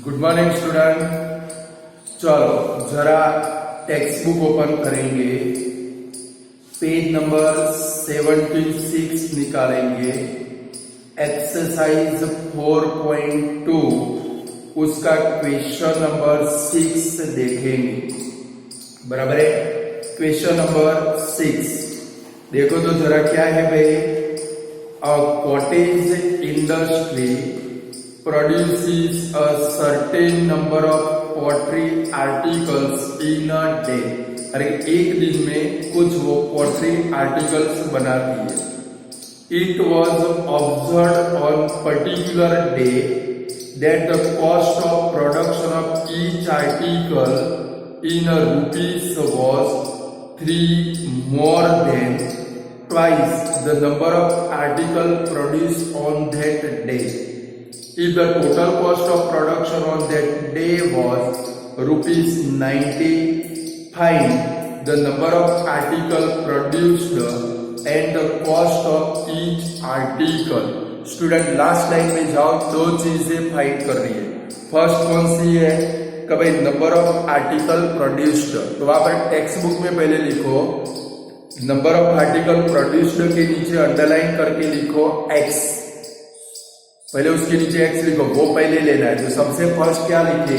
Good morning student. चलो जरा text book open करेंगे, पेज नंबर 76 निकालेंगे, एक्सरसाइज 4.2 उसका क्वेश्चन नंबर 6 देखेंगे। बराबर है। क्वेश्चन नंबर 6 देखो तो जरा क्या है भाई, a cottage industry produces a certain number of pottery articles in a day। अरे एक दिन में कुछ वो pottery articles बनाती है। It was observed on particular day that the cost of production of each article in a rupees was 3 more than twice the number of article produced on that day। If the total cost of production on that day was rupees 90, find the number of articles produced and the cost of each article। Student last line में जाओ, दो चीजें find कर रही है। First कौन सी है कि भाई नंबर ऑफ आर्टिकल प्रोड्यूस्ड, तो वहां पर टेक्स्ट बुक में पहले लिखो नंबर ऑफ आर्टिकल प्रोड्यूस्ड के नीचे अंडरलाइन करके लिखो एक्स, पहले उसके नीचे एक्स लिखो, वो पहले लेना है। तो सबसे फर्स्ट क्या लिखेंगे,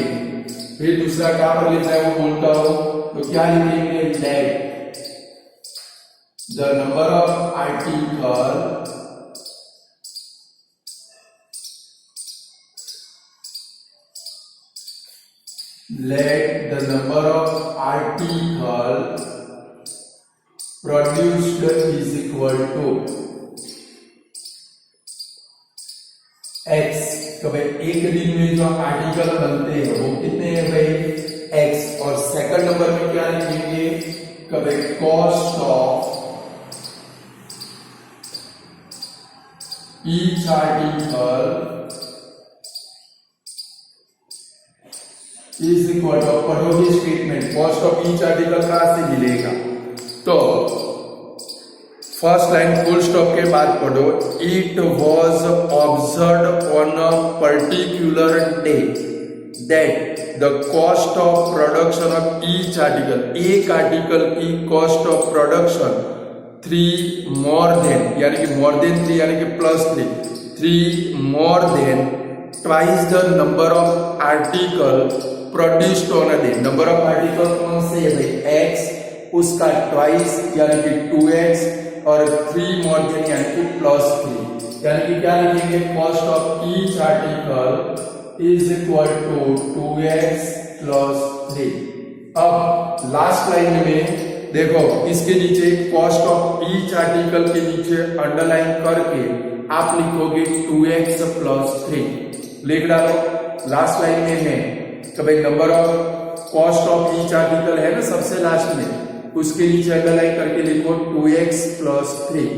फिर दूसरा क्या पर लिखना है वो बोलता हूं, तो क्या लिखेंगे, let the number of article produced is equal to x. तो भाई एक दिन में जो आर्टिकल बनते हैं वो कितने हैं भाई, एक्स। और सेकंड नंबर में क्या लिखेंगे कि भाई cost of each article is equal to, पढ़ोगे statement, cost of each article कहां से मिलेगा, तो फर्स्ट लाइन फुल स्टॉप के बाद पढ़ो, it was observe on a particular day that the cost of production of each article, एक article की cost of production 3 more than, यानी कि मोर देन 3 यानी कि +3 more than twice the number of article produced on a day. Number of article कौन से है भाई, एक्स, उसका ट्वाइस यानी कि 2x और 3 मोर देन यानी कि +3, यानी कि क्या लिखेंगे, cost of each article is equal to 2x + 3। अब लास्ट लाइन में देखो, इसके नीचे कॉस्ट ऑफ ईच आर्टिकल के नीचे अंडरलाइन करके आप लिखोगे 2x + 3, लिख डालो। लास्ट लाइन में है तो भाई number of cost of each article है ना सबसे लास्ट में, उसके नीचे अंडरलाइन करके लिखो 2x + 3,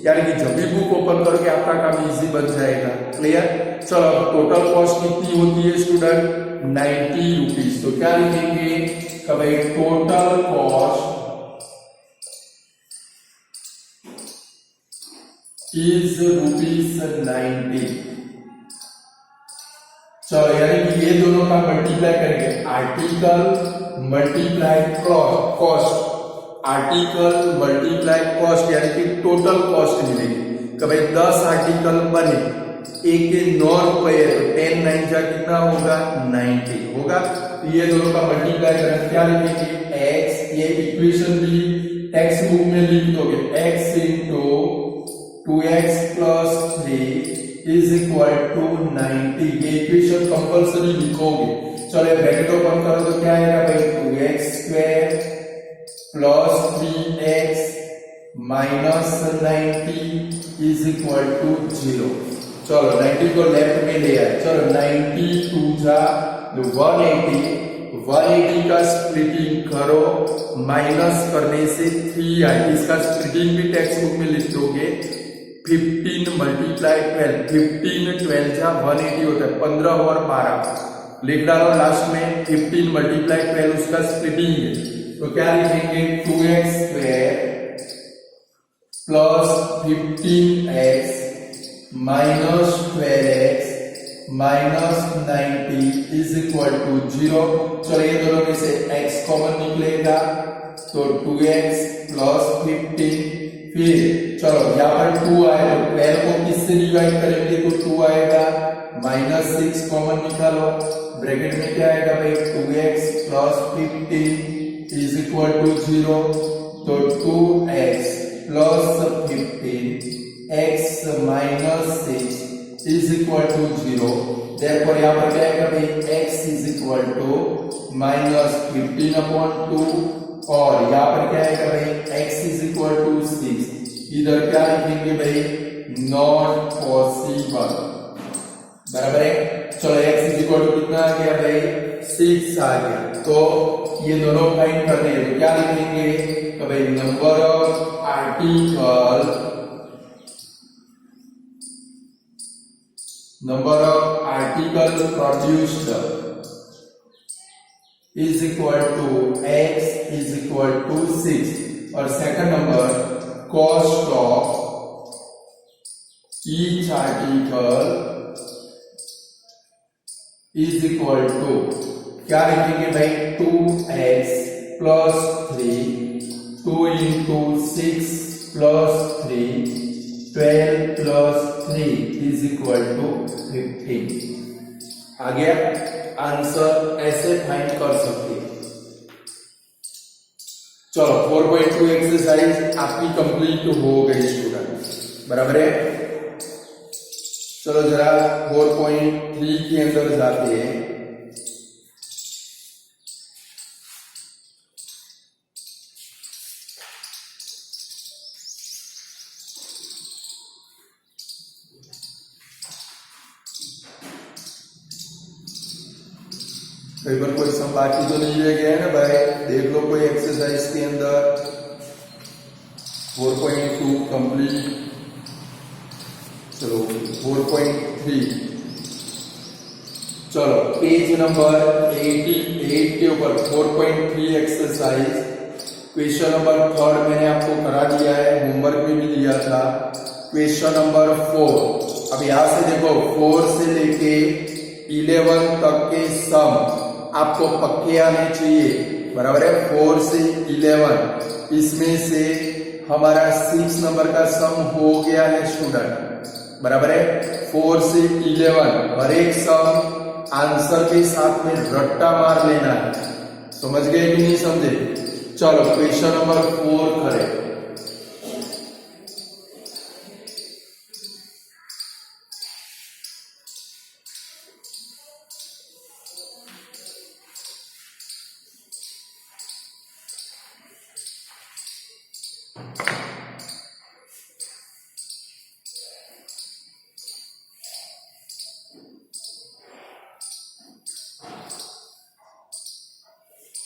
यानी कि जब भी बुक ओपन करके आपका काम इजी बन जाएगा। क्लियर। चलो टोटल कॉस्ट कितनी होती है स्टूडेंट, 90 रुपीज। तो क्या लिखेंगे कि भाई टोटल कॉस्ट इज ₹90। चलो यानी कि ये दोनों का मल्टीप्लाई करेंगे, article multiply cost, article multiply cost, यानी कि टोटल कॉस्ट मिलेगी कि भाई 10 आर्टिकल बने, एक के 9 रुपए, तो 10 9 जा कितना होगा, 90 होगा। तो ये दोनों का मल्टीप्लाई करें, क्या लिखेंगे, एक्स, ये इक्वेशन भी टेक्स्ट बुक में लिख दोगे, x × 2x + 3 is equal to 90। ये इक्वेशन कंपल्सरी लिखोगे। चलो ब्रैकेट ओपन करो तो क्या आएगा भाई, 2x² + 3x - 90 is equal to 0। चलो 90 को लेफ्ट में ले आए। चलो 90 2 जा 180 का स्प्लिटिंग करो, माइनस करने से 3 आए, इसका स्प्लिटिंग भी टेक्स्ट बुक में लिख दोगे। 15 × 12, 15 12 जा 180 होता है, 15 और 12 लिख डालो लास्ट में। 15 × 12 उसका स्प्लिटिंग है, तो क्या लिखेंगे, 2x² + 15x - 12x -90 is equal to 0। चलो ये दोनों में से x कॉमन निकलेगा तो 2x प्लस 15। फिर चलो यहाँ पर 2 आएगा, 12 को किससे डिवाइड करेंगे तो 2 आएगा, -6 कॉमन निकालो, ब्रैकेट में क्या आएगा भाई 2x plus 15 is equal to 0। तो 2x plus 15 x minus 6 is equal to 0। Therefore यहाँ पर क्या आएगा भाई x इज इक्वल टू -15/2 और यहाँ पर क्या आएगा भाई x इज इक्वल टू 6। इधर क्या लिखेंगे भाई नॉट पॉसिबल, बराबर है। चलो x इज इक्वल टू कितना आ गया भाई 6 आ गया, तो ये दोनों फाइंड करने हैं तो क्या लिखेंगे तो भाई number of article produced is equal to x is equal to 6 और second number cost of each article is equal to क्या लिखेंगे भाई 2x plus 3 2 into 6 plus 3 12 plus 3 is equal to 15। आ गया आंसर, ऐसे फाइंड कर सकते हैं। चलो 4.2 एक्सरसाइज आपकी कंप्लीट हो गई स्टूडेंट, बराबर है। चलो जरा 4.3 के अंदर जाते हैं। कई बार कोई सम बाकी तो नहीं रह गया है ना भाई, देख लो कोई एक्सरसाइज के अंदर 4.2 कंप्लीट। चलो 4.3 चलो पेज नंबर 88 के ऊपर 4.3 एक्सरसाइज क्वेश्चन नंबर 3 मैंने आपको करा दिया है, होमवर्क में भी दिया था। क्वेश्चन नंबर 4, अब यहां से देखो 4 से लेके 11 तक के सम आपको पक्के आने चाहिए, बराबर है। 4 से 11 इसमें से हमारा 6 नंबर का सम हो गया है स्टूडेंट, बराबर है। 4 से 11 हर एक सम आंसर के साथ में रट्टा मार लेना है, समझ गए कि नहीं समझे। चलो क्वेश्चन नंबर 4 करें।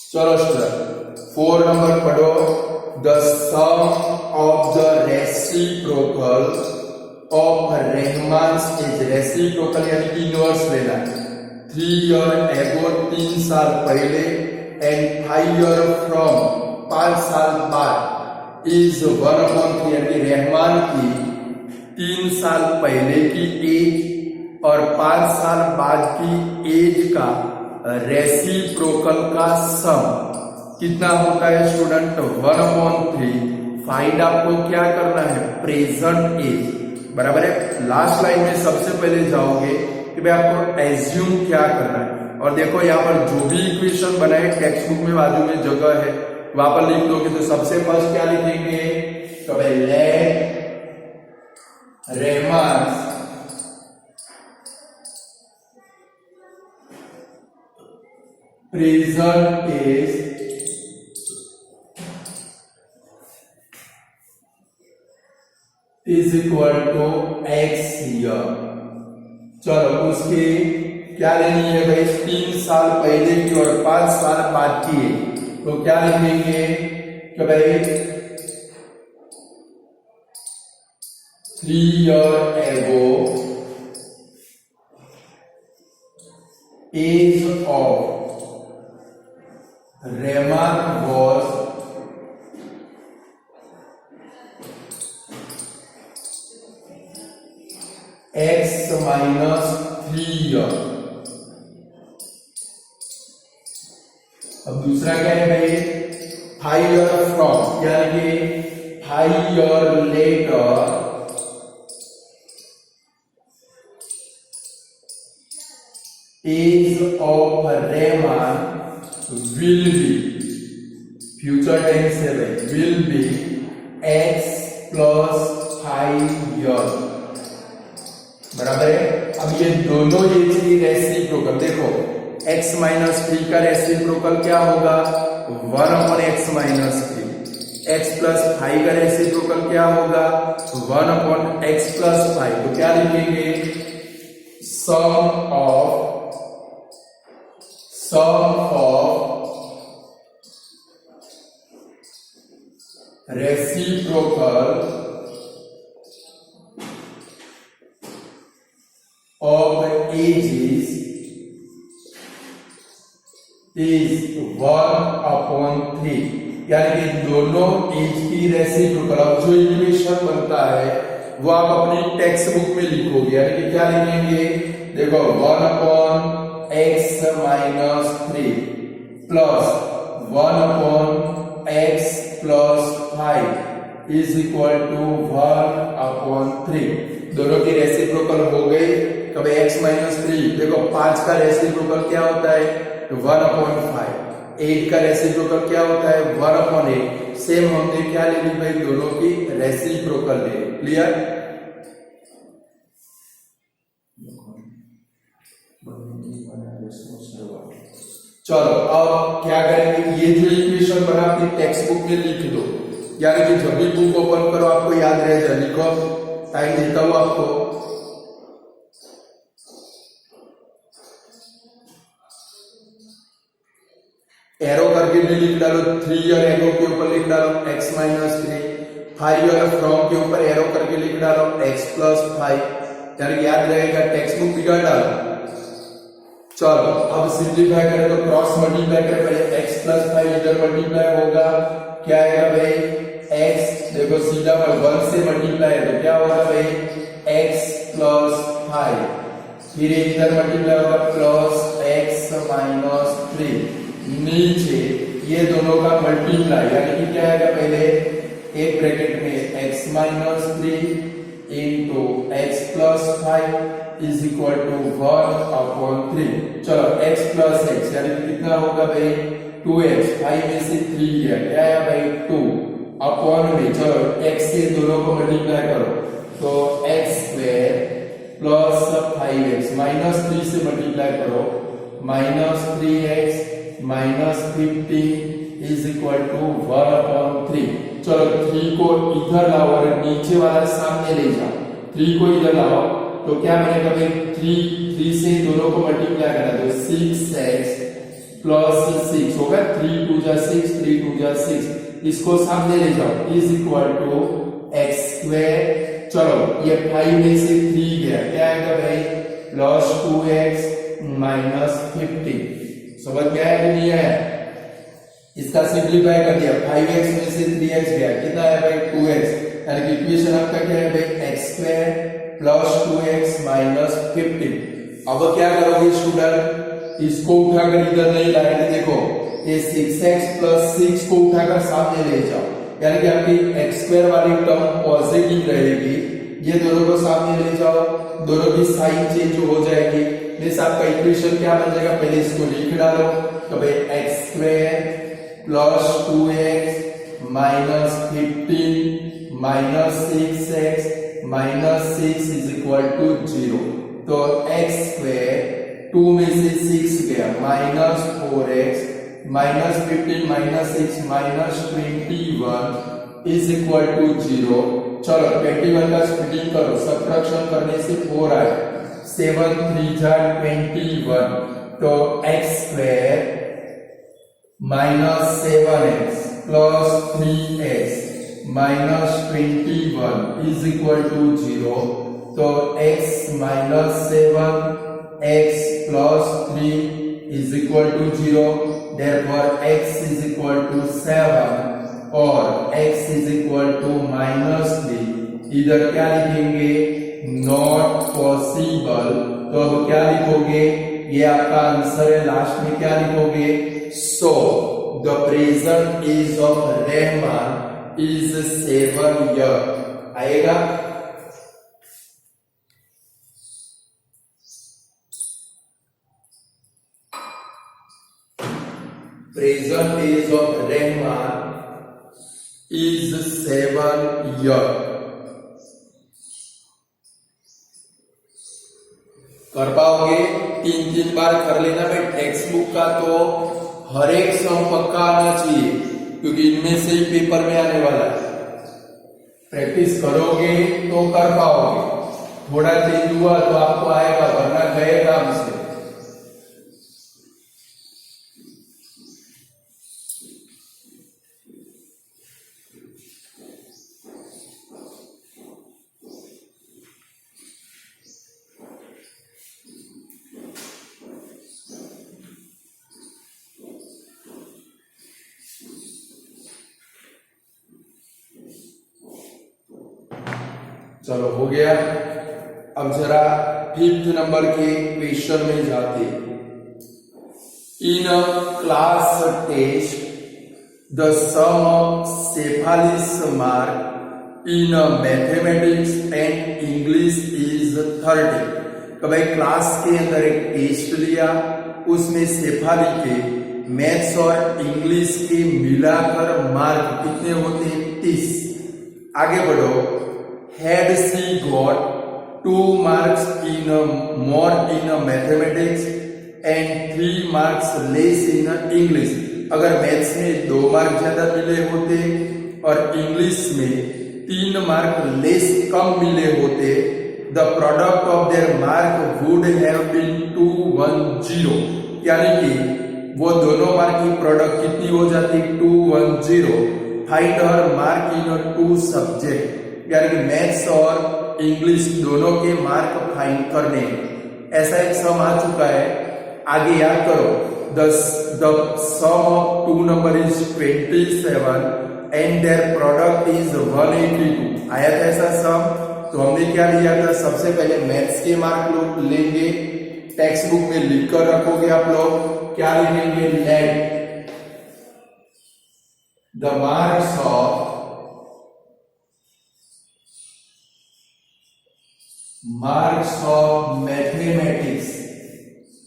चलो स्टूडेंट 4 नंबर पढ़ो। The sum of the reciprocal of Rahman's age, reciprocal यानी कि इनवर्स लेना है। 3 ईयर एगो 3 साल पहले एंड 5 ईयर फ्रॉम 5 साल बाद इज 1/3 यानी रहमान की 3 साल पहले की एज और 5 साल बाद की एज का रेसिप्रोकल का सम कितना होता है स्टूडेंट 1/3। फाइंड आपको क्या करना है प्रेजेंट एज, बराबर है। लास्ट लाइन में सबसे पहले जाओगे कि भाई आपको एज्यूम क्या करना है, और देखो यहाँ पर जो भी इक्वेशन बनाए टेक्स्ट बुक में बाजू में जगह है वहां पर लिख दोगे। तो सबसे फर्स्ट क्या लिखेंगे तो भाई let Rahman present age is equal to x year. चलो उसके क्या लेनी है भाई 3 साल पहले की और 5 साल बाद की है, तो क्या लिखेंगे कि भाई 3 years ago age of Rahman was 5 x minus 3 अब दूसरा क्या है भाई 5 ईयर फ्रॉम यानी कि 5 year later age of Rahman will be future tense है भाई will be x plus 5 year बराबर है। अब ये दोनों एज की रेसिप्रोकल देखो x माइनस 3 का रेसिप्रोकल क्या होगा 1 upon x minus 3 x plus 5 का रेसिप्रोकल क्या होगा 1 अपॉन x प्लस 5 तो क्या लिखेंगे sum of reciprocal of ages is 1 upon 3 यानी कि दोनों एज की रेसिप्रोकल अब जो इक्वेशन बनता है वो आप अपनी टेक्स्ट बुक में लिखोगे यानी कि क्या लिखेंगे देखो 1 upon x minus 3 plus 1 upon x plus 5 is equal to 1 upon 3 दोनों की रेसिप्रोकल हो गई कभी x माइनस 3 देखो 5 का रेसिप्रोकल क्या होता है 1 अपॉन 5 8 का रेसिप्रोकल क्या होता है 1 अपॉन 8 सेम हमने क्या ले ली भाई दोनों की रेसिप्रोकल ले क्लियर चलो अब क्या करेंगे ये जो इक्वेशन बना अपनी टेक्स्ट बुक में लिख दो यानी कि जब भी बुक ओपन करो आपको याद रह जाए लिखो टाइम देता हूं आपको एरो करके भी लिख डालो 3 और एरो के ऊपर लिख डालो x माइनस 3 5 और फ्रॉम के ऊपर एरो करके लिख डालो x प्लस 5 यानी याद रहेगा टेक्स्ट बुक बिगाड़ डालो चलो अब सिंप्लीफाई करें तो क्रॉस मल्टीप्लाई करें पहले x प्लस 5 इधर मल्टीप्लाई होगा क्या आएगा भाई x देखो सीधा 1 से मल्टीप्लाई है तो क्या होगा भाई x प्लस 5 फिर इधर मल्टीप्लाई होगा प्लस x माइनस 3 नीचे ये दोनों का मल्टीप्लाई यानी कि क्या आएगा पहले एक ब्रैकेट में x minus 3 into x plus 5 is equal to 1 upon 3 चलो x प्लस x यानी कि कितना होगा भाई 2x 5 में से 3 गया क्या है भाई 2 अपॉन में चलो x से दोनों को मल्टीप्लाई करो तो x square plus 5x minus 3 से मल्टीप्लाई करो minus 3x minus 15 is equal to 1 upon 3 चलो 3 को इधर लाओ और नीचे वाला सामने ले जाओ 3 को इधर लाओ तो क्या बनेगा भाई 3 से दोनों को मल्टीप्लाई करना तो 6x प्लस 6 होगा 3 2 जा 6 3 2 जा 6 इसको सामने ले जाओ is equal to x square चलो ये 5 में से 3 गया क्या आएगा भाई प्लस 2x माइनस 15 समझ गया है कि नहीं है इसका सिंप्लीफाई कर दिया 5x में से 3x गया कितना है भाई 2x यानी कि इक्वेशन आपका क्या है भाई x square plus 2x minus 15 अब क्या करोगे स्टूडेंट इसको उठाकर इधर नहीं लाएंगे देखो ये 6x प्लस 6 को उठाकर सामने ले जाओ यानी कि आपकी x स्क्वायर वाली टर्म पॉजिटिव रहेगी ये दोनों को सामने ले जाओ दोनों की साइन चेंज हो जाएगी मींस आपका इक्वेशन क्या बन जाएगा पहले इसको लिख डालो तो भाई x square plus 2x minus 15 minus 6x minus 6 is equal to 0 तो x स्क्वायर 2 में से 6 गया minus 4x minus 15 minus 6 minus 21 is equal to 0 चलो 21 का स्प्लिटिंग करो सब्ट्रैक्शन करने से 4 आए 7 3 जा 21 तो x square minus 7x plus 3x minus 21 is equal to 0 तो x minus 7x plus 3 is equal to 0 therefore x is equal to 7 और x is equal to minus 3 इधर क्या लिखेंगे नॉट पॉसिबल। तो अब क्या लिखोगे, ये आपका आंसर है, लास्ट में क्या लिखोगे, so the present age of Rahman is 7 year आएगा। Present age of Rahman is 7 year. कर पाओगे, 3 बार कर लेना भाई। टेक्स्ट बुक का तो हर एक सम पक्का आना चाहिए, क्योंकि इनमें से ही पेपर में आने वाला है। प्रैक्टिस करोगे तो कर पाओगे, थोड़ा चेंज हुआ तो आपको आएगा, वरना गएगा हमसे। चलो हो गया। अब जरा 5th नंबर के क्वेश्चन में जाते। In class test the sum of Shefali's mark in mathematics and English is 30। तो भाई क्लास के अंदर एक टेस्ट लिया, उसमें सेफाली के मैथ्स और इंग्लिश के मिलाकर मार्क कितने होते हैं, 30। आगे बढ़ो। Had she got 2 marks in more in mathematics and 3 marks less in English। अगर मैथ्स में 2 मार्क ज्यादा मिले होते और इंग्लिश में 3 मार्क लेस कम मिले होते, the product of their mark would have been 210। यानी कि वो दोनों मार्क की प्रोडक्ट कितनी हो जाती, 210। Find her mark in 2 subject, यानी कि मैथ्स और इंग्लिश दोनों के मार्क फाइंड करने। ऐसा एक सम आ चुका है, आगे याद करो। The sum of 2 number is 27 and their product is 182। आया था ऐसा सम। तो हमने क्या लिया था, सबसे पहले मैथ्स के मार्क लोग लेंगे, टेक्स्ट बुक में लिख कर रखोगे आप लोग। क्या लिखेंगे, let the marks of mathematics,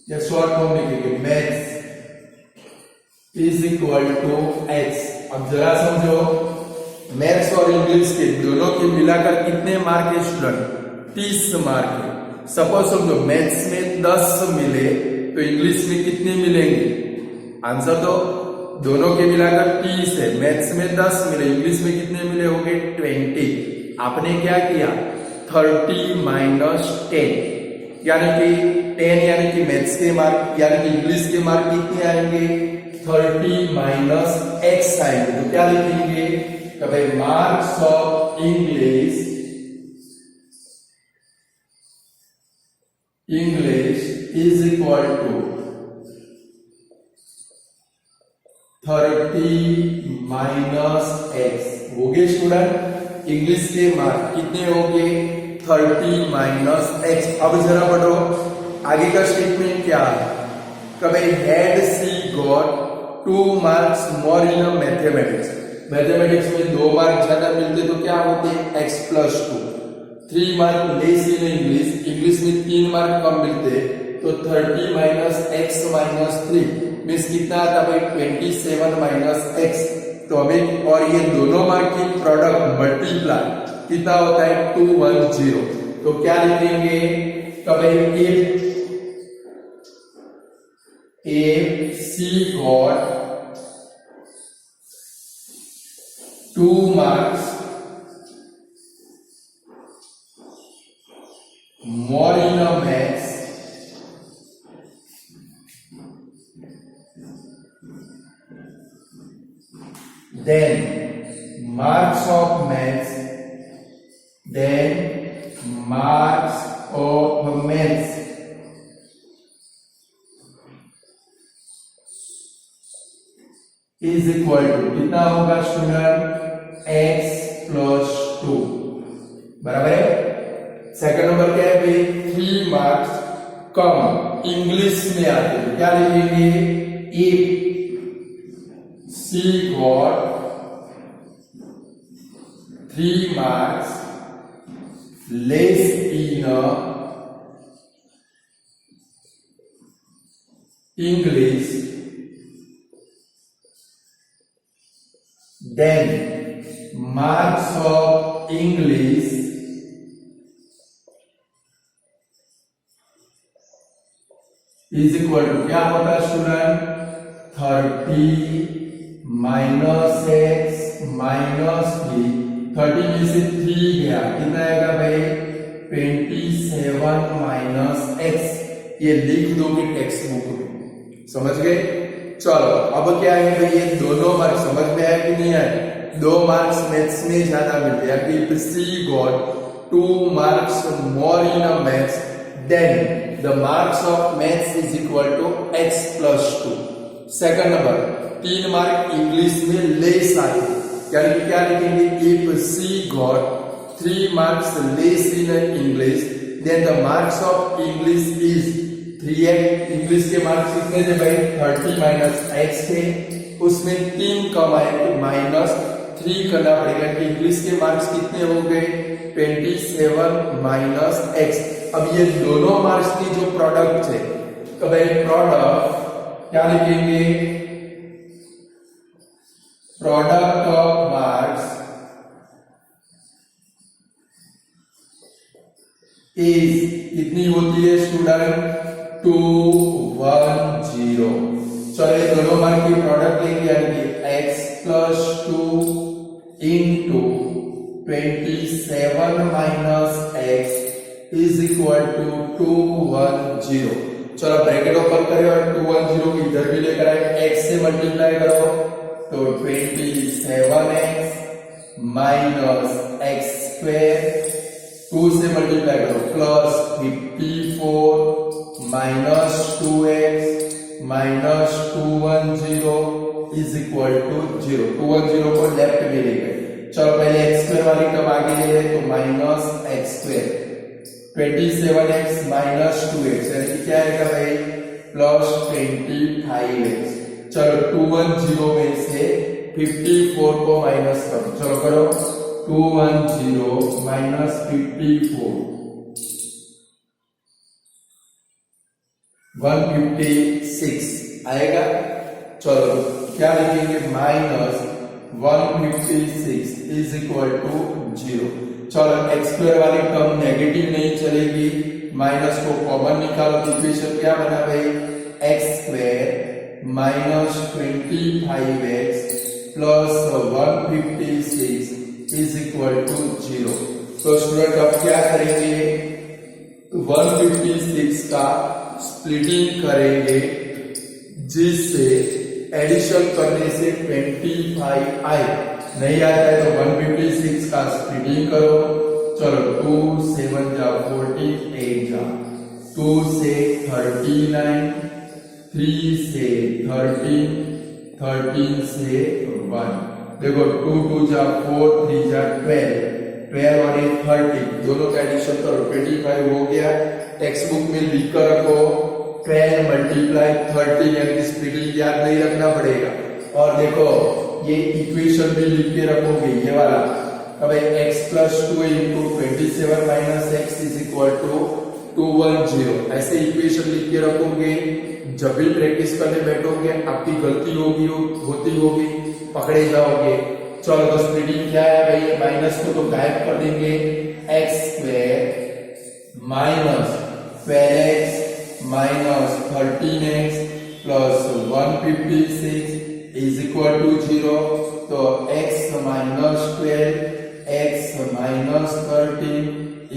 या शॉर्ट फॉर्म लिखेंगे maths is equal to x. अब जरा समझो, मैथ्स और इंग्लिश के दोनों के मिलाकर कितने मार्क है स्टूडेंट, 30 मार्क है। सपोज समझो मैथ्स में 10 मिले तो इंग्लिश में कितने मिलेंगे, आंसर तो दोनों के मिलाकर 30 है। मैथ्स में 10 मिले, इंग्लिश में कितने मिले होंगे, 20। आपने क्या किया, 30 माइनस 10, यानी कि 10 यानी कि मैथ्स के मार्क, यानी कि इंग्लिश के मार्क कितने आएंगे, 30 माइनस एक्स आएंगे। तो क्या लिखेंगे, तो भाई marks of English is equal to 30 minus x. हो गए स्टूडेंट, इंग्लिश के मार्क कितने होंगे, 30 माइनस एक्स। अब जरा बढ़ो, आगे का स्टेटमेंट क्या है, कभी had she got 2 marks more in mathematics. Mathematics में 2 मार्क ज्यादा मिलते तो क्या होते, x plus 2। 3 mark less in English, English में 3 मार्क कम मिलते तो 30 माइनस एक्स माइनस 3 मीन्स कितना आता भाई, 27 माइनस एक्स। तो हमें, और ये दोनों मार्क की प्रोडक्ट मल्टीप्लाई कितना होता है, 210। तो क्या लिखेंगे, कभी if she got 2 marks more in a maths then marks of maths is equal to कितना होगा स्टूडेंट, x प्लस 2, बराबर है। सेकंड नंबर क्या है भाई, 3 मार्क्स कम इंग्लिश में आते हैं, क्या लिखेंगे, if she got 3 marks less in English, then marks of English is equal to, क्या होता है स्टूडेंट, 30 माइनस एक्स माइनस 30 में से 3 गया, कितना आएगा भाई, 27 माइनस एक्स। ये लिख दोगे टेक्स्ट बुक में, समझ गए। चलो अब क्या है भाई, ये दोनों मार्क्स समझ में आया कि नहीं आया, 2 मार्क्स मैथ्स में ज्यादा मिलते हैं। If she got 2 marks more in a maths, then the marks of maths is equal to x plus 2। Second number, 3 mark English में लेस आए, यानी कि क्या लिखेंगे, if she got 3 marks less in English, then the marks of English is 3x। English के marks कितने थे भाई, 30 माइनस x थे, उसमें 3 कम आए तो माइनस 3 करना पड़ेगा कि इंग्लिश के मार्क्स कितने हो गए, 27 माइनस x। अब ये दोनों मार्क्स की जो प्रोडक्ट है, तो भाई प्रोडक्ट क्या लिखेंगे, प्रोडक्ट ऑफ मार्क्स इज कितनी होती है स्टूडेंट, 210। चलो ये दोनों मार्क की प्रोडक्ट लेंगे, यानी x plus 2 into 27 minus x is equal to 210। चलो ब्रैकेट ओपन करें और 210 को इधर भी लेकर आए, x से मल्टीप्लाई करो तो 27x माइनस x स्क्वायर, 2 से मल्टीप्लाई करो plus 54 minus 2x minus 210 is equal to 0। 210 को लेफ्ट में ले गए। चलो पहले x स्क्वायर वाली टर्म आगे ले रहे तो minus x square, 27x minus 2x, यानी कि क्या आएगा भाई, प्लस 25x। चलो 210 में से 54 को माइनस करो, चलो करो, 210 माइनस 54 156 आएगा। चलो क्या लिखेंगे, माइनस 156 इज इक्वल टू 0। चलो एक्स स्क्वायर वाली टर्म नेगेटिव नहीं चलेगी, माइनस को कॉमन निकालो तो इक्वेशन क्या बना भाई, x square minus 25x plus 156 is equal to 0। तो स्टूडेंट अब क्या करेंगे, 156 का स्प्लिटिंग करेंगे, जिससे एडिशन करने से 25 आए, नहीं आता है तो 156 का स्प्लिटिंग करो। चलो 2 7 जा 48 जा, 2 से 39, 3 से 13, 13 से 1, देखो 2 2 जा 4, 3 जा 12, 12 और 30, दोनों का एडिशन करो, 25 हो गया। टेक्स्ट बुक में लिख कर रखो 12 मल्टीप्लाई 30, यानी स्प्लिटिंग याद नहीं रखना पड़ेगा। और देखो ये इक्वेशन भी लिख के रखोगे, ये वाला, अब x plus 2 into 27 minus x is equal to 210, ऐसे इक्वेशन लिख के रखोगे। जब भी प्रैक्टिस करने बैठोगे आपकी गलती होती होगी, पकड़े जाओगे। चलो तो स्प्लिटिंग क्या है भाई, माइनस को तो गायब कर देंगे, x square minus 12x minus 13x plus 156 is equal to 0। तो x minus 12 x minus 13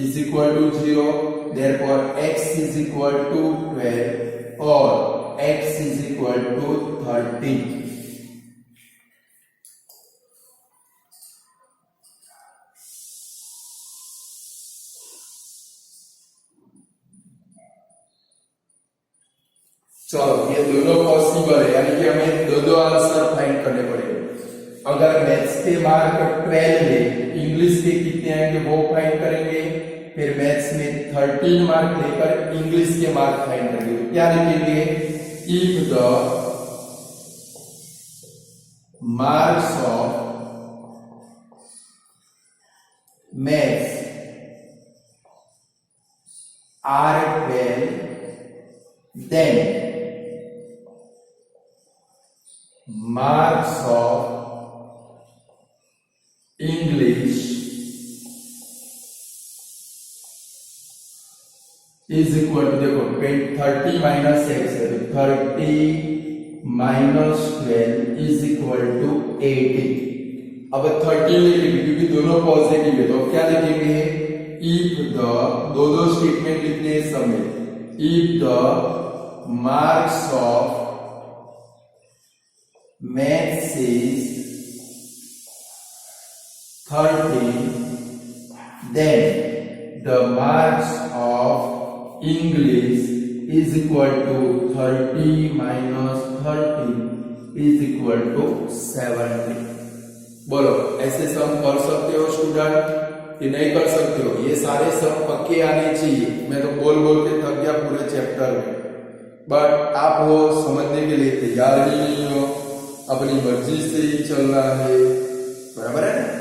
is equal to 0, therefore x is equal to 12 और x इज इक्वल टू 13। चलो ये दोनों पॉसिबल है, यानी कि हमें दो आंसर फाइंड करने पड़ेंगे। अगर मैथ्स के मार्क 12 है, इंग्लिश के कितने आएंगे वो फाइंड करेंगे, फिर मैथ्स में 13 मार्क लेकर इंग्लिश के मार्क फाइंड करेंगे। तो क्या लिखेंगे, if the marks of maths are 12 then marks of English is equal to, देखो 30 माइनस एक्स है तो 30 माइनस 12 इज इक्वल टू 80। अब 13 नहीं लिखेंगे क्योंकि दोनों पॉजिटिव है, तो क्या लिखेंगे, इफ द, दो स्टेटमेंट लिखने समय, if the marks of maths is 30 then the marks of English is equal to 30 minus 30 is equal to 70। बोलो ऐसे सम कर सकते हो स्टूडेंट कि नहीं कर सकते हो? ये सारे सम पक्के आने चाहिए। मैं तो बोल बोल के थक गया पूरे चैप्टर में, बट आप वो समझने के लिए तैयार ही नहीं हो, अपनी मर्जी से ही चलना है, बराबर है ना?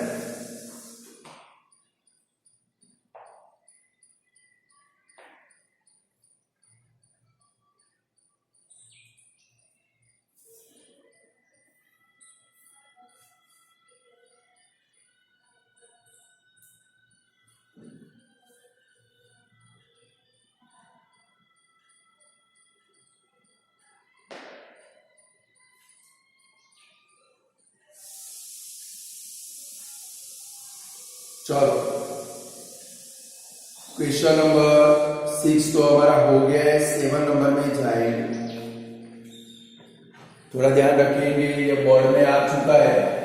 चलो क्वेश्चन नंबर 6 तो हमारा हो गया है, 7 नंबर में जाएंगे। थोड़ा ध्यान रखेंगे, ये बोर्ड में आ चुका है।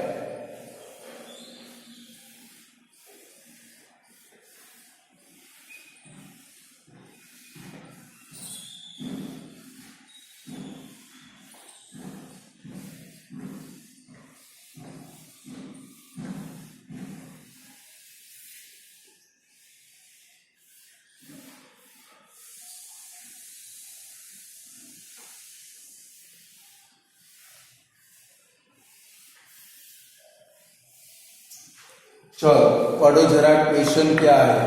चलो पढ़ो जरा, क्वेश्चन क्या है।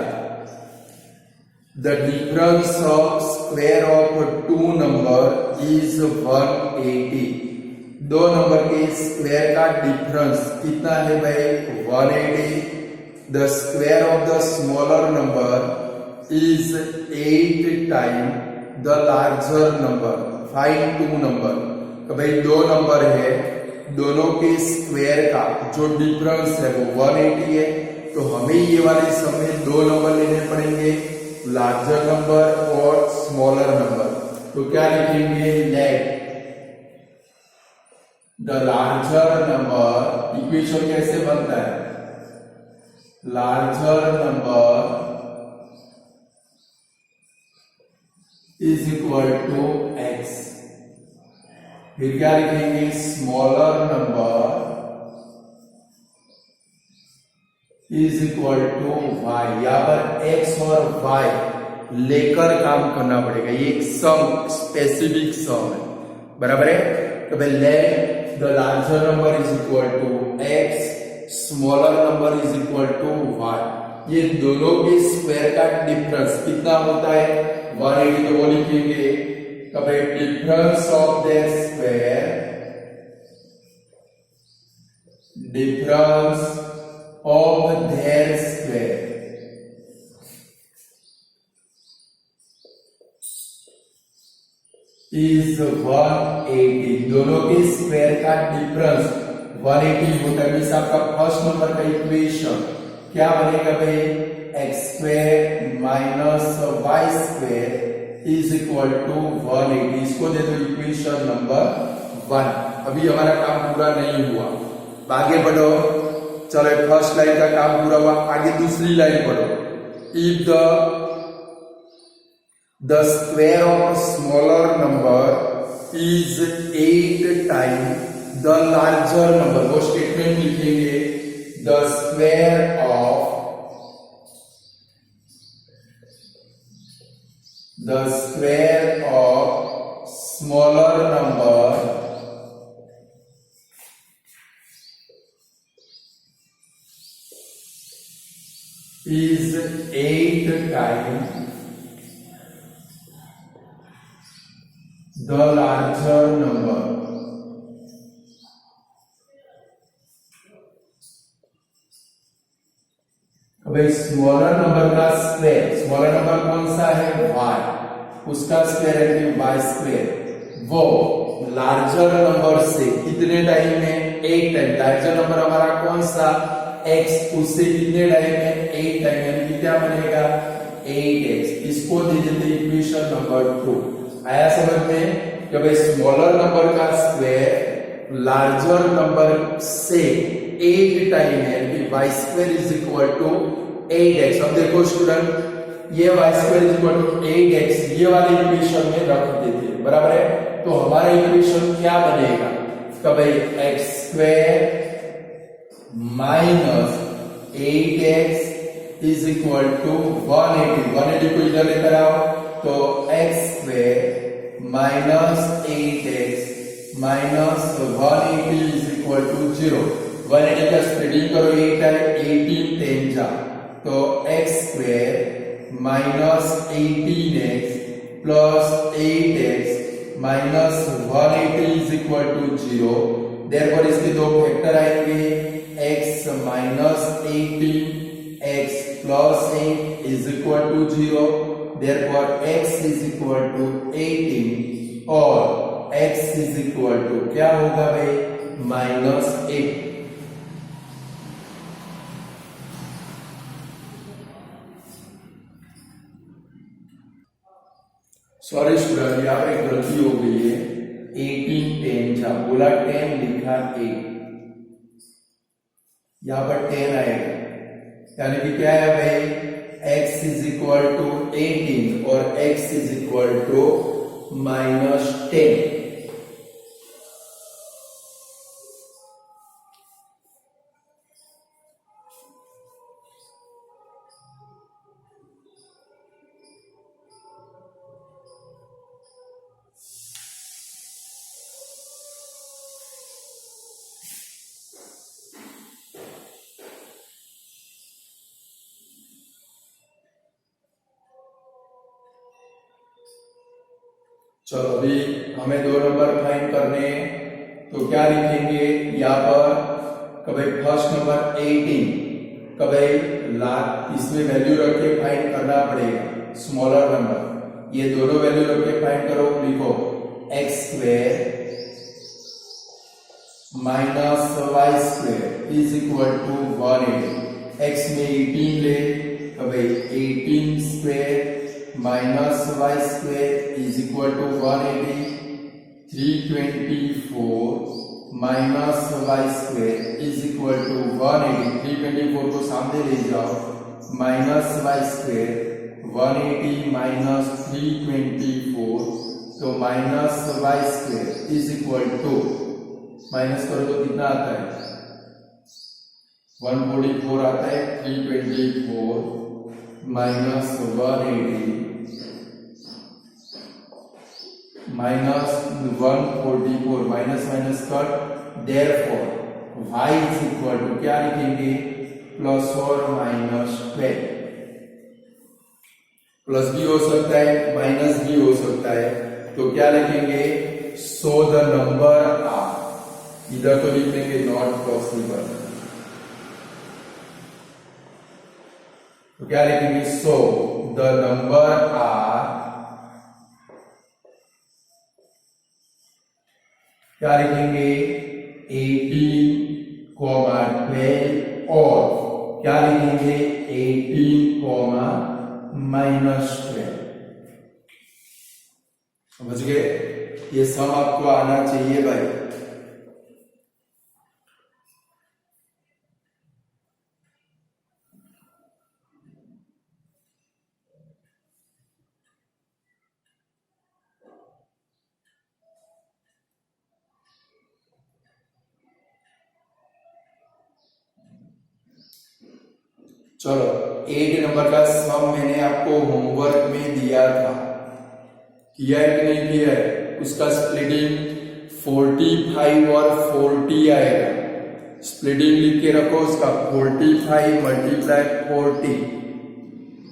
The difference of square of two number is 180। दो नंबर के स्क्वायर का डिफरेंस कितना है भाई, 180। The square of the smaller number is 8 time the larger number. Find two number. तो भाई दो नंबर है, दोनों के स्क्वायर का जो डिफरेंस है वो 180 है, तो हमें ये वाले सम में दो नंबर लेने पड़ेंगे, लार्जर नंबर और स्मॉलर नंबर। तो क्या लिखेंगे, let the larger number, equation कैसे बनता है, larger number is equal to x. फिर क्या लिखेंगे, smaller number is equal to y. यहां पर एक्स और वाई लेकर काम करना पड़ेगा, ये एक सम, स्पेसिफिक सम है, बराबर है। तो भाई let the larger number is equal to x, smaller number is equal to y. ये दोनों के स्क्वायर का डिफरेंस कितना होता है, 180। तो वो लिखेंगे difference of their square, difference of their square is 180। दोनों के स्क्वायर का डिफरेंस 180 होता है। इस आपका फर्स्ट नंबर का इक्वेशन क्या बनेगा भाई, x square minus y square is equal to 180। इसको दे दो इक्वेशन नंबर 1। अभी हमारा काम पूरा नहीं हुआ, आगे बढ़ो। चलो फर्स्ट लाइन का काम पूरा हुआ, आगे दूसरी लाइन पढ़ो। If the square of smaller number is 8 time the larger number, वो स्टेटमेंट लिखेंगे, the square of the square of smaller number is 8 times the larger number. भाई स्मॉलर नंबर का स्क्वायर, स्मॉलर नंबर कौन सा है y, उसका square है कि y स्क्वायर, वो लार्जर नंबर से कितने टाइम में 8 टाइम, लार्जर नंबर हमारा कौन सा x, उससे कितने टाइम में 8 टाइम, यानी कि क्या बनेगा 8x। इसको दे देते इक्वेशन नंबर 2। आया समझ में कि भाई स्मॉलर नंबर का स्क्वायर लार्जर नंबर से 8 टाइम है, यानी कि y square is equal to 8x। अब देखो स्टूडेंट, ये y square is equal to 8x ये वाली इक्वेशन में रख देते हैं, बराबर है। तो हमारा इक्वेशन क्या बनेगा कि भाई x square minus 8x is equal to 180। 180 को इधर लेकर आओ तो x square minus 8x minus 180 is equal to 0। 180 का स्प्लिटिंग करो, 8 है 18 10 जा, तो x square minus 18x plus 8x minus 180 is equal to 0। Therefore इसके दो फैक्टर आएंगे, x minus 18 x plus 8 is equal to 0। Therefore x is equal to 18 और x is equal to क्या होगा भाई -8। सॉरी स्टूडेंट, यहाँ पे गलती हो गई है, 18 10 था, बोला 10 लिखा 8, यहाँ पर 10 आएगा, यानी कि क्या है भाई x इज इक्वल टू 18 और x इज इक्वल टू -10। चलो अभी हमें दो नंबर फाइंड करने हैं, तो क्या लिखेंगे यहाँ पर कभी फर्स्ट नंबर 18 कभी इसमें वैल्यू रख के फाइंड करना पड़ेगा स्मॉलर नंबर, ये दोनों वैल्यू रख के फाइंड करो। लिखो x square minus y square is equal to 180। x में 18 ले कभी 18 square minus y square is equal to 180। 324 minus y square is equal to 180। 324 को सामने ले जाओ, माइनस y स्क्वायर 180 माइनस 324, तो minus y square is equal to, minus करो तो कितना आता है 144 आता है। 324 minus 180 minus 144, minus minus cut, therefore y is equal to क्या लिखेंगे प्लस और माइनस 12। प्लस भी हो सकता है माइनस भी हो सकता है, तो क्या लिखेंगे सो द नंबर आर, इधर तो लिख देंगे नॉट पॉसिबल, तो क्या लिखेंगे सो द नंबर आर, क्या लिखेंगे 18, 12 और क्या लिखेंगे 18, -12। समझ गए, ये सम आपको आना चाहिए भाई। चलो 8 नंबर का सम मैंने आपको होमवर्क में दिया था, किया है कि नहीं किया है? उसका स्प्लिटिंग 45 और 40 आएगा। स्प्लिटिंग लिख के रखो उसका 45 मल्टीप्लाई 40,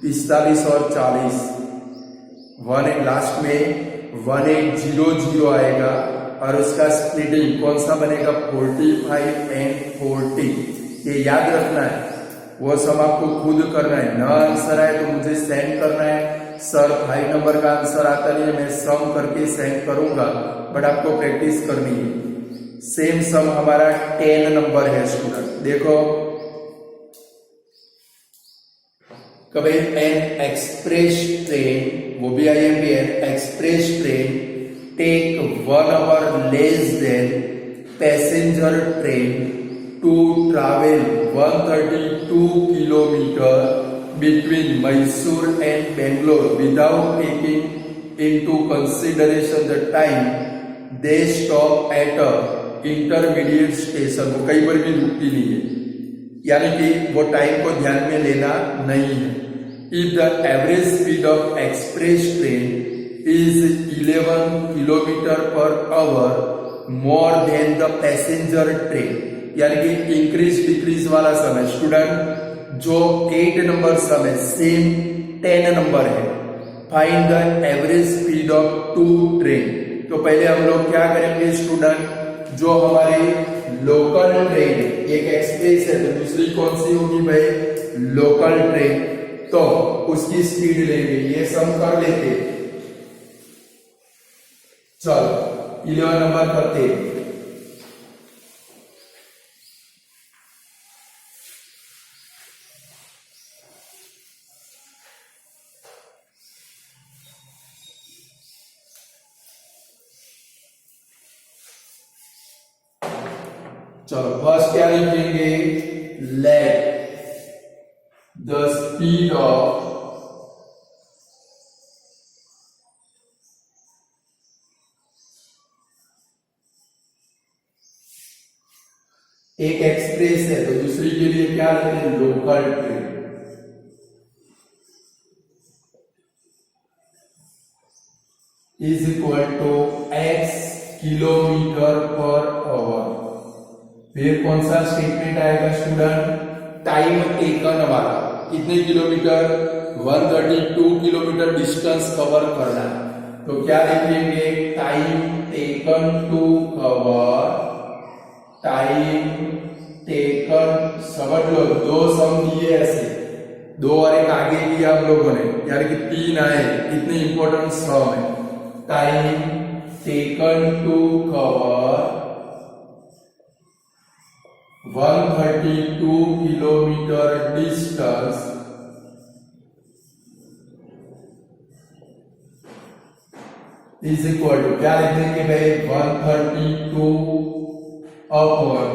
45 और 40, 1 लास्ट में 1800 आएगा और उसका स्प्लिटिंग कौन सा बनेगा? 45 एंड 40। ये याद रखना है, वो सब आपको खुद करना है। न आंसर आए तो मुझे सेंड करना है, सर 5 नंबर का आंसर आता नहीं है, मैं सम करके सेंड करूंगा, बट आपको प्रैक्टिस करनी है। सेम सम हमारा 10 नंबर है स्टूडेंट। देखो कभी एन एक्सप्रेस ट्रेन, वो भी IMPN, express train take 1 hour less than passenger train to travel 132 kilometre between Mysore and Bangalore without taking into consideration the time they stop at a intermediate station। वो कहीं पर भी रुकती नहीं है, यानी कि वो टाइम को ध्यान में लेना नहीं है। If the average speed of express train is 11 kilometer per hour more than the passenger train, यानी कि इंक्रीज डिक्रीज वाला समय स्टूडेंट जो 8 नंबर समय सेम 10 नंबर है। Find the average speed of 2 train. तो पहले हम लोग क्या करेंगे स्टूडेंट, जो हमारी लोकल ट्रेन, एक एक्सप्रेस है तो दूसरी कौन सी होगी भाई? लोकल ट्रेन, तो उसकी स्पीड लेंगे। ये सम कर लेते, चलो 11 नंबर करते। चलो फर्स्ट क्या लिखेंगे? लेट द स्पीड ऑफ एक एक्सप्रेस है तो दूसरी के लिए क्या लिखते हैं? Local train. Is equal to x kilometre per hour. फिर कौन सा स्टेटमेंट आएगा स्टूडेंट? टाइम टेकन वाला, कितने किलोमीटर? 132 किलोमीटर डिस्टेंस कवर करना। तो क्या लिखेंगे? Time taken to cover, time taken, समझ लो 2 सम दिए ऐसे, 2 और एक आगे किया हम लोगों ने, यानी कि 3 आए। कितने इंपॉर्टेंट सम है? Time taken to cover 132 kilometre distance is equal to क्या लिखेंगे भाई? 132 अपॉन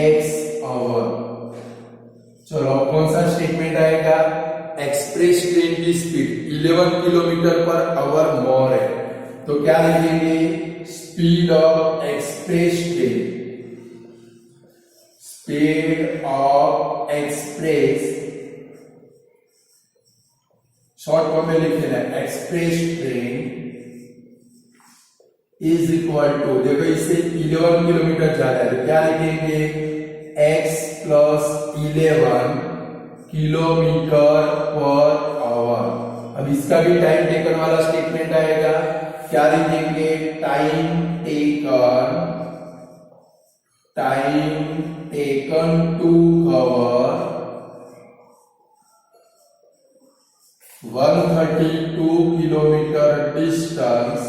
x आवर। चलो कौन सा स्टेटमेंट आएगा? एक्सप्रेस ट्रेन की speed 11 kilometre per hour more है, तो क्या लिखेंगे? Speed of express train, speed of express, short form में लिख लेना express train is equal to, देखो इससे 11 किलोमीटर जा रहा है तो क्या लिखेंगे? x plus 11 kilometre per our. अब इसका भी टाइम टेकन वाला स्टेटमेंट आएगा, क्या लिखेंगे? Time taken to cover 132 kilometre distance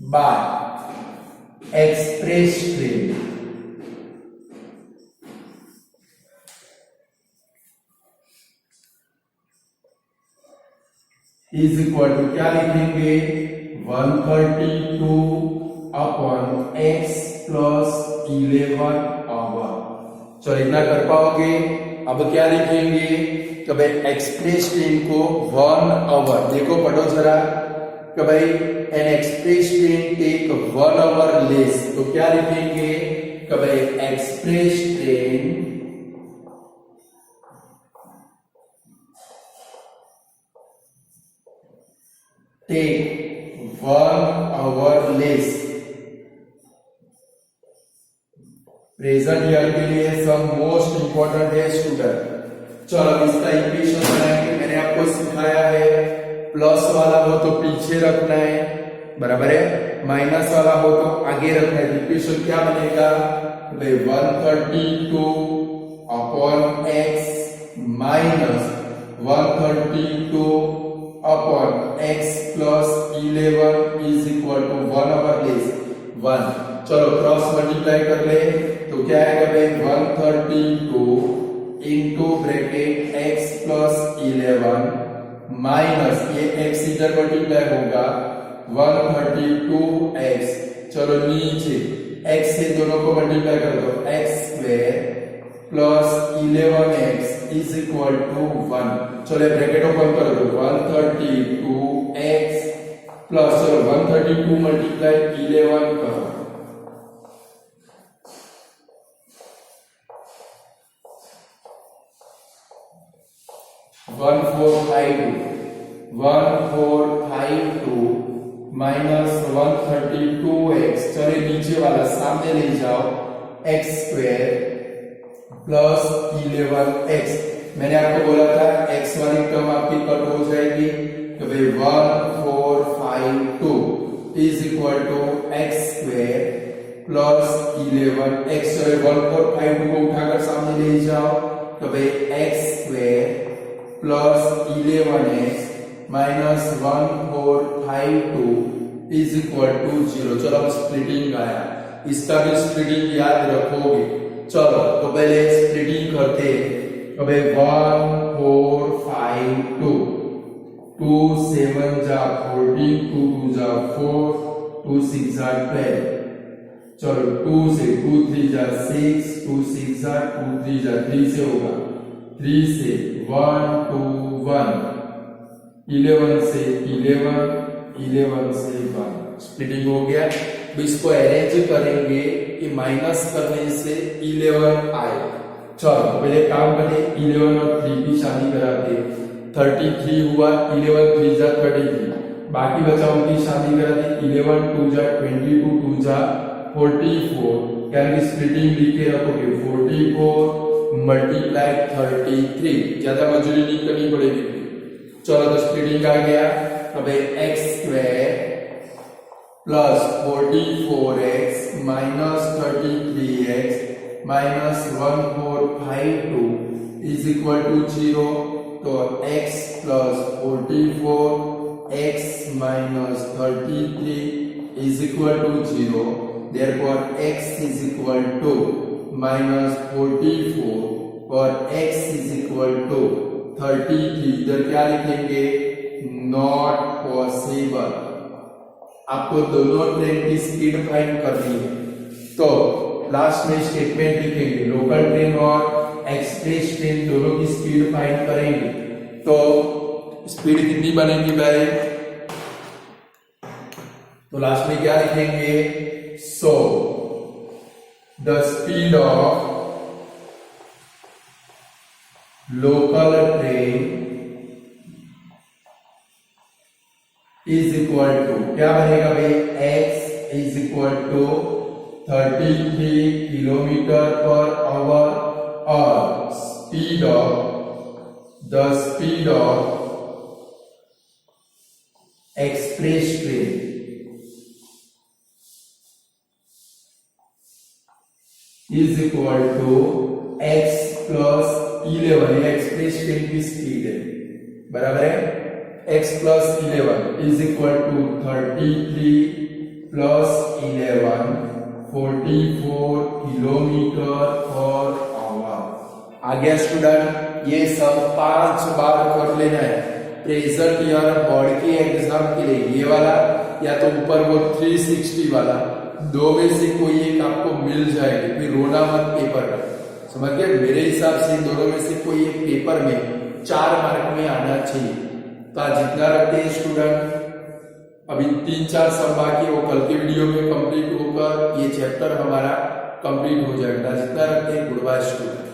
by express train. Is equal to क्या लिखेंगे? 132 अपॉन x प्लस 11 आवर। चलो इतना कर पाओगे? अब क्या लिखेंगे? कि भाई एक्सप्रेस ट्रेन को 1 आवर, देखो पढ़ो जरा, कि भाई an express train take 1 hour less, तो क्या लिखेंगे? कि भाई express train take 1 hour less। Present year के लिए सम मोस्ट इंपॉर्टेंट है स्टूडेंट। चलो अब इसका इक्वेशन बनाएंगे। मैंने आपको सिखाया है प्लस वाला हो तो पीछे रखना है, बराबर है, माइनस वाला हो तो आगे रखना है। इक्वेशन क्या बनेगा? 132 upon x minus 132 upon x plus 11 is equal to 1 over less 1। चलो क्रॉस मल्टीप्लाई कर ले तो क्या आएगा भाई? 132 into bracket x plus 11 minus ये x इधर मल्टीप्लाई होगा 132x। चलो नीचे x से दोनों को मल्टीप्लाई कर दो, x square plus 11x is equal to 1। चलो ब्रैकेट ओपन कर दो, 132x प्लस, चलो 132 मल्टीप्लाई 11 करो, 1452 माइनस 132x। चलिए नीचे वाला सामने ले जाओ, x स्क्वायर प्लस 11x। मैंने आपको बोला था x वाली टर्म आपकी कट हो जाएगी तो भाई 1452 is equal to x square plus 11x। चलिए 1452 को उठाकर सामने ले जाओ तो भाई x square plus 11x minus 1452 is equal to 0। चलो अब स्प्लिटिंग आया, इसका भी स्प्लिटिंग याद रखोगे। चलो तो पहले स्प्लिटिंग करते हैं। तो भाई 1452 2 7 जा 14, 2 2 जा 4, 2 6 जा 12। चलो 2 से 2 3 जा 6, 2 6 जा 2 3 जा 3 से होगा, 3 से 1 2 1, 11 से 11, 11 से 1। स्प्लिटिंग हो गया। तो इसको अरेंज करेंगे कि माइनस करने से 11 आए। चलो पहले काम करें, 11 और 3 की शादी कराते, 33 हुआ, 11 3 जा 33, बाकी बचाओ की शादी कराते, 11 2 जा 22, 2 जा 44। यानी स्प्लिटिंग लिखे रखोगे 44 मल्टीप्लाई 33, ज्यादा मजदूरी नहीं करनी पड़ेगी। चलो तो स्प्लिटिंग आ गया। अब x square plus 44x minus 33x minus 1452 is equal to 0। तो x plus 44x minus 33 is equal to 0। Therefore x is equal to minus 44 और x इज इक्वल टू 33। इधर क्या लिखेंगे? Not possible. आपको दोनों ट्रेन की स्पीड फाइंड करनी है तो लास्ट में स्टेटमेंट लिखेंगे, लोकल ट्रेन और एक्सप्रेस ट्रेन दोनों की स्पीड फाइंड करेंगे। तो स्पीड कितनी बनेगी भाई? तो लास्ट में क्या लिखेंगे? So the speed of local train is equal to, क्या बनेगा भाई? x is equal to 33 kilometre per hour और speed of express train is equal to x plus 11। Express train की स्पीड है, बराबर है, x plus 11 is equal to 33 plus 11 44 kilometre per hour. आ गया स्टूडेंट? ये सब 5 बार कर लेना है। प्रेजेंट ईयर बोर्ड की एग्जाम के लिए ये वाला या तो ऊपर वो 360 वाला, दो में से कोई एक आपको मिल जाएगी, फिर रोना मत पेपर में, समझ गए? मेरे हिसाब से दोनों में से कोई एक पेपर में 4 मार्क में आना चाहिए। तो आज जितना रखते हैं स्टूडेंट, अभी 3-4 सब बाकी, वो कल के वीडियो में कंप्लीट होकर ये चैप्टर हमारा कंप्लीट हो जाएगा। जितना रखते हैं, गुड बाय स्टूडेंट।